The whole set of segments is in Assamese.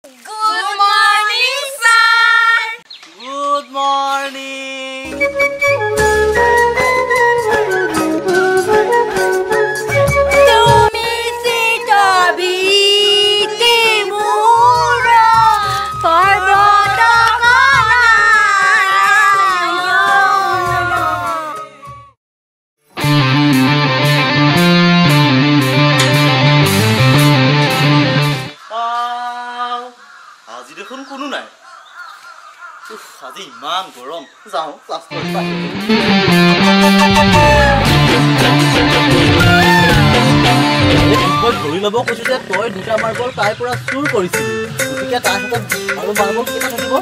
Good morning, sir. Good morning. Tumi si tabi timuro parbata আজি দেখোন কোনো নাই আজি ইমান গৰম যাওঁ ক্লাছ কৰিব মই ধৰি ল'ব কৈছো যে তই দুটা মাৰ্বল তাইৰ পৰা চুৰ কৰিছিলি গতিকে তাৰ হাতত আৰু মাৰ্বল কেইটা থাকিব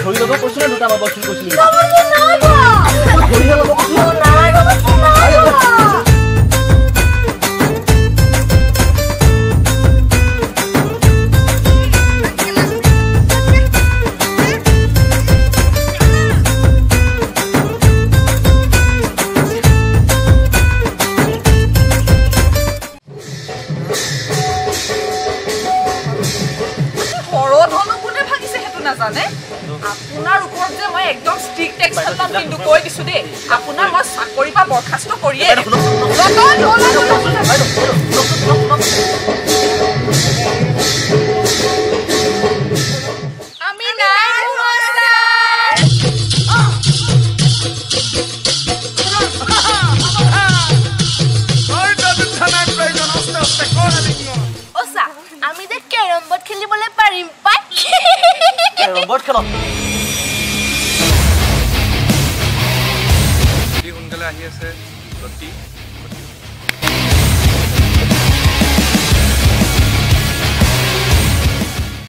ধৰি ল'ব কৈছো নে দুটা মাৰ্বল চুৰ কৰিছিলি ধৰি ল'ব আপোনাৰ ওপৰত যে মই একদম ষ্ট্ৰিক্ট একচন ল'ম কিন্তু কৈ দিছো দেই আপোনাৰ মই চাকৰি পৰা বৰখাস্ত কৰিয়ে আমি নাই আমি যে কেৰম বোৰ্ড খেলিবলৈ পাৰিম পাই ৰবট খেলক সোনকালে আহি আছে